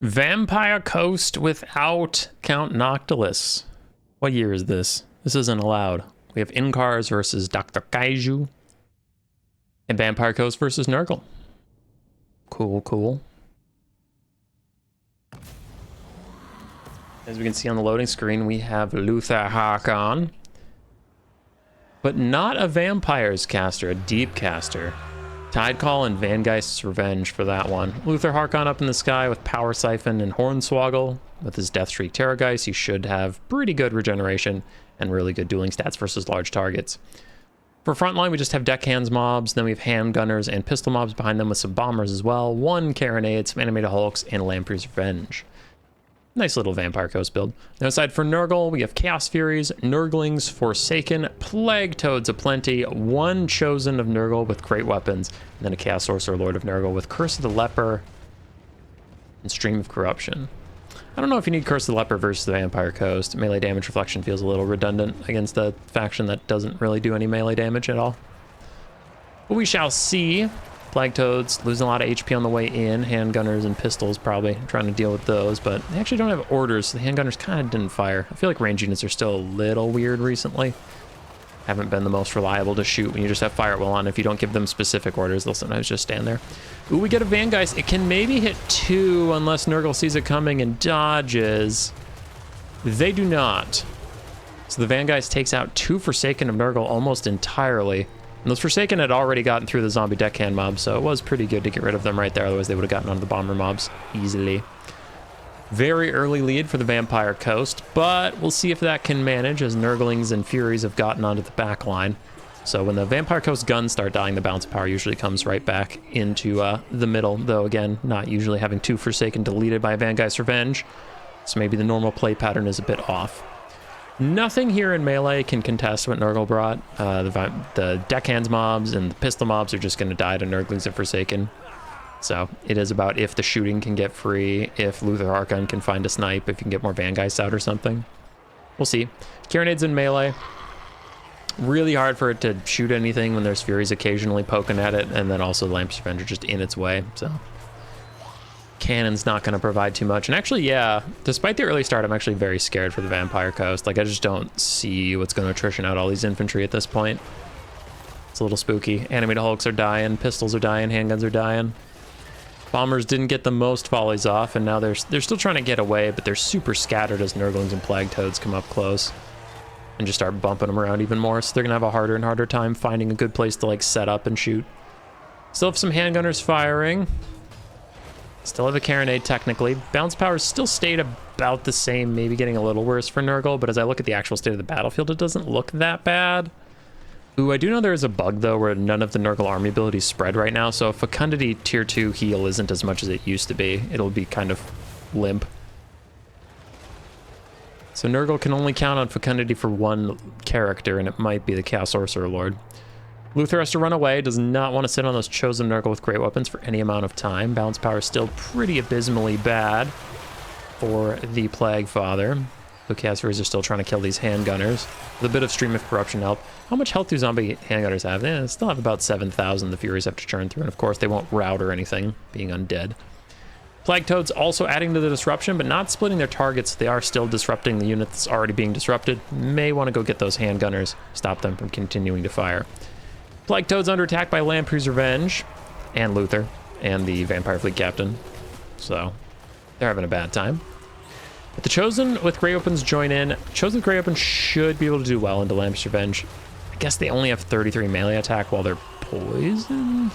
Vampire Coast without Count Noctilus. What year is this? This isn't allowed. We have Incars versus Dr. Kaiju. And Vampire Coast versus Nurgle. Cool, cool. As we can see on the loading screen, we have Luthor Harkon. But not a Vampires caster, a Deep caster. Tidecall and Vangeist's Revenge for that one. Luthor Harkon up in the sky with Power Siphon and Hornswoggle. With his Deathshriek Terrorgeist, he should have pretty good regeneration and really good dueling stats versus large targets. For frontline, we just have deckhands mobs, then we have handgunners and pistol mobs behind them with some bombers as well, one Carronade, some animated hulks, and Lamprey's Revenge. Nice little Vampire Coast build. Now aside for Nurgle, we have Chaos Furies, Nurglings, Forsaken, Plague Toads aplenty, one Chosen of Nurgle with great weapons, and then a Chaos Sorcerer Lord of Nurgle with Curse of the Leper and Stream of Corruption. I don't know if you need Curse of the Leper versus the Vampire Coast. Melee damage reflection feels a little redundant against a faction that doesn't really do any melee damage at all. But we shall see. Plague Toads losing a lot of HP on the way in. Handgunners and pistols probably trying to deal with those, but they actually don't have orders, so the handgunners kind of didn't fire. I feel like range units are still a little weird recently. Haven't been the most reliable to shoot when you just have fire at will on. If you don't give them specific orders, they'll sometimes just stand there. Ooh, we get a Vangeist. It can maybe hit 2 unless Nurgle sees it coming and dodges. They do not. So the Vangeist takes out 2 Forsaken of Nurgle almost entirely. And those Forsaken had already gotten through the zombie deckhand mobs, so it was pretty good to get rid of them right there. Otherwise, they would have gotten onto the bomber mobs easily. Very early lead for the Vampire Coast, but we'll see if that can manage as Nurglings and Furies have gotten onto the back line. So when the Vampire Coast guns start dying, the bounce power usually comes right back into the middle, though again, not usually having 2 Forsaken deleted by Vangeist's Revenge. So maybe the normal play pattern is a bit off. Nothing here in melee can contest what Nurgle brought. The deckhands mobs and the pistol mobs are just going to die to Nurglings and Forsaken. So it is about if the shooting can get free, if Luthor Harkon can find a snipe, if you can get more Vangeists out or something. We'll see. Carronade's in melee. Really hard for it to shoot anything when there's Furies occasionally poking at it, and then also Lamp's Revenge are just in its way, so... Cannon's not going to provide too much. And actually, yeah, despite the early start, I'm actually very scared for the Vampire Coast. Like, I just don't see what's going to attrition out all these infantry at this point. It's a little spooky. Animated Hulks are dying, pistols are dying, handguns are dying. Bombers didn't get the most volleys off, and now they're still trying to get away, but they're super scattered as Nurglings and Plague Toads come up close and just start bumping them around even more. So they're going to have a harder and harder time finding a good place to, like, set up and shoot. Still have some handgunners firing. Still have a Carronade, technically. Bounce power still stayed about the same, maybe getting a little worse for Nurgle, but as I look at the actual state of the battlefield, it doesn't look that bad. Ooh, I do know there is a bug, though, where none of the Nurgle army abilities spread right now, so Fecundity Tier 2 heal isn't as much as it used to be. It'll be kind of limp. So Nurgle can only count on Fecundity for one character, and it might be the Chaos Sorcerer Lord. Luthor has to run away, does not want to sit on those Chosen Nurgle with great weapons for any amount of time. Balance power is still pretty abysmally bad for the Plague Father. The Chaos Furies are still trying to kill these handgunners. With a bit of Stream of Corruption help. How much health do zombie handgunners have? They still have about 7,000 the Furies have to churn through, and of course they won't rout or anything, being undead. Plague Toads also adding to the disruption, but not splitting their targets. They are still disrupting the unit that's already being disrupted. May want to go get those handgunners, stop them from continuing to fire. Plague Toad's under attack by Lamprey's Revenge and Luthor and the Vampire Fleet Captain. So they're having a bad time. But the Chosen with Grey Weapons join in. Chosen with Grey Weapons should be able to do well into Lamprey's Revenge. I guess they only have 33 melee attack while they're poisoned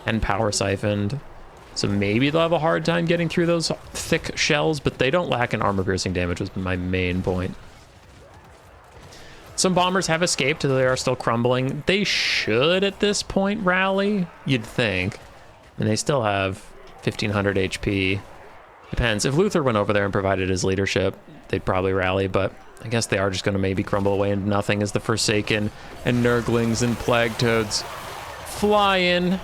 and power siphoned. So maybe they'll have a hard time getting through those thick shells, but they don't lack in armor piercing damage was my main point. Some bombers have escaped, though they are still crumbling. They should, at this point, rally, you'd think. And they still have 1,500 HP. Depends. If Luthor went over there and provided his leadership, they'd probably rally, but I guess they are just going to maybe crumble away into nothing as the Forsaken and Nurglings and Plague Toads fly in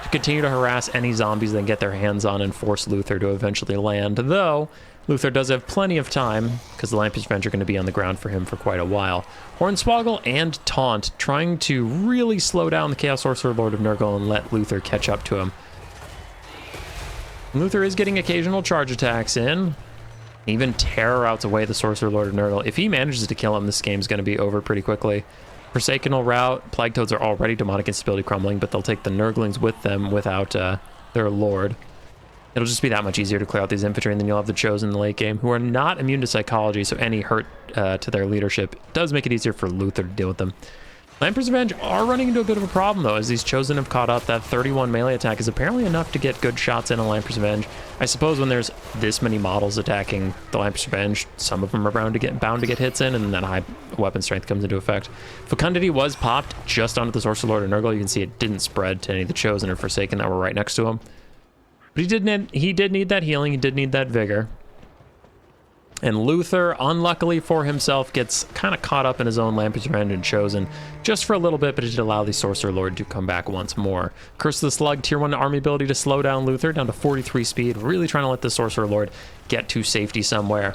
to continue to harass any zombies they can get their hands on and force Luthor to eventually land, though Luthor does have plenty of time because the Lamprey's Revenge are going to be on the ground for him for quite a while. Hornswoggle and Taunt trying to really slow down the Chaos Sorcerer Lord of Nurgle and let Luthor catch up to him. Luthor is getting occasional charge attacks in. Even terror outs away the Sorcerer Lord of Nurgle. If he manages to kill him, this game's going to be over pretty quickly. Forsaken will rout. Plague Toads are already demonic instability crumbling, but they'll take the Nurglings with them without their Lord. It'll just be that much easier to clear out these infantry, and then you'll have the Chosen in the late game, who are not immune to psychology, so any hurt to their leadership does make it easier for Luthor to deal with them. Lampert's Revenge are running into a bit of a problem, though, as these Chosen have caught up. That 31 melee attack is apparently enough to get good shots in on Lampert's Revenge. I suppose when there's this many models attacking the Lampert's Revenge, some of them are bound to get hits in, and then that high weapon strength comes into effect. Fecundity was popped just onto the Sorcerer Lord of Nurgle. You can see it didn't spread to any of the Chosen or Forsaken that were right next to him. But he did need that healing. He did need that vigor. And Luthor, unluckily for himself, gets kind of caught up in his own Lampert's Revenge and Chosen just for a little bit, but it did allow the Sorcerer Lord to come back once more. Curse of the Slug, tier 1 army ability to slow down Luthor down to 43 speed, really trying to let the Sorcerer Lord get to safety somewhere.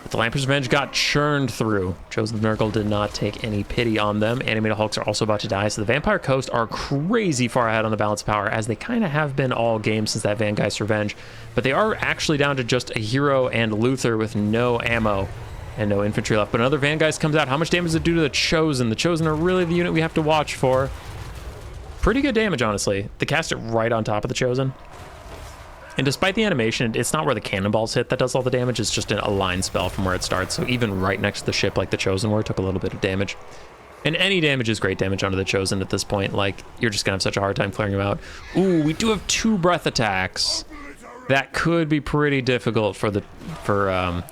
But the Lampert's Revenge got churned through. Chosen of Nurgle did not take any pity on them. Animated Hulks are also about to die, so the Vampire Coast are crazy far ahead on the balance of power, as they kind of have been all game since that Vangeist's Revenge. But they are actually down to just a hero and Luthor with no ammo and no infantry left. But another Vangeist comes out. How much damage does it do to the Chosen? The Chosen are really the unit we have to watch for. Pretty good damage, honestly. They cast it right on top of the Chosen. And despite the animation, it's not where the cannonballs hit that does all the damage. It's just a line spell from where it starts. So even right next to the ship like the Chosen were, it took a little bit of damage. And any damage is great damage onto the Chosen at this point. Like, you're just going to have such a hard time clearing them out. Ooh, we do have 2 breath attacks. That could be pretty difficult for the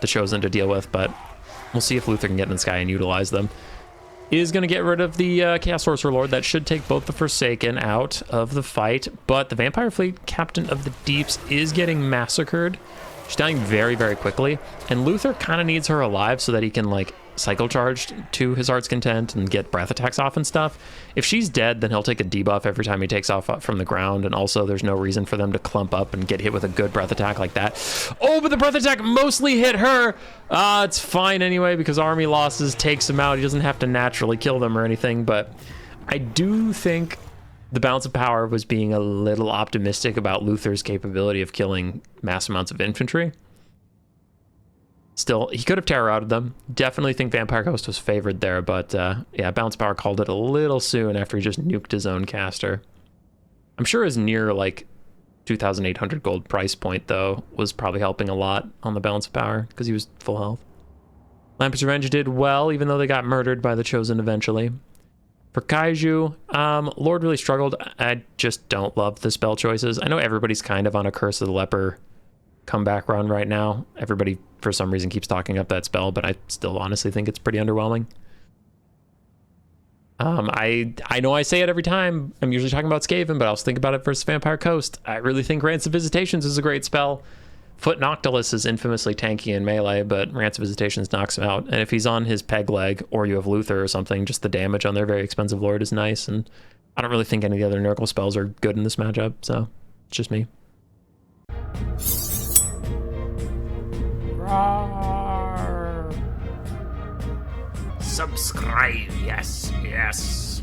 Chosen to deal with, but we'll see if Luthor can get in the sky and utilize them. Is going to get rid of the Chaos Sorcerer Lord. That should take both the Forsaken out of the fight, but the Vampire Fleet Captain of the Deeps is getting massacred. She's dying very, very quickly, and Luthor kind of needs her alive so that he can, like, cycle charge to his heart's content and get breath attacks off and stuff. If she's dead, then he'll take a debuff every time he takes off from the ground, and also there's no reason for them to clump up and get hit with a good breath attack like that. Oh, but the breath attack mostly hit her. It's fine anyway, because army losses takes him out. He doesn't have to naturally kill them or anything, but I do think the balance of power was being a little optimistic about Luthor's capability of killing mass amounts of infantry. Still, he could have terror outed them. Definitely think Vampire Coast was favored there, but yeah, balance of power called it a little soon after he just nuked his own caster. I'm sure his near, like, 2,800 gold price point, though, was probably helping a lot on the balance of power, because he was full health. Lampert's Revenge did well, even though they got murdered by the Chosen eventually. For Kaiju, Lord really struggled. I just don't love the spell choices. I know everybody's kind of on a Curse of the Leper comeback run right now. Everybody, for some reason, keeps talking up that spell, but I still honestly think it's pretty underwhelming. I know I say it every time. I'm usually talking about Skaven, but I also think about it versus Vampire Coast. I really think Rants of Visitations is a great spell. Foot Noctilus is infamously tanky in melee, but Rants of Visitations knocks him out. And if he's on his peg leg, or you have Luthor or something, just the damage on their very expensive Lord is nice. And I don't really think any of the other Nurgle spells are good in this matchup, so it's just me. Roar. Subscribe, yes.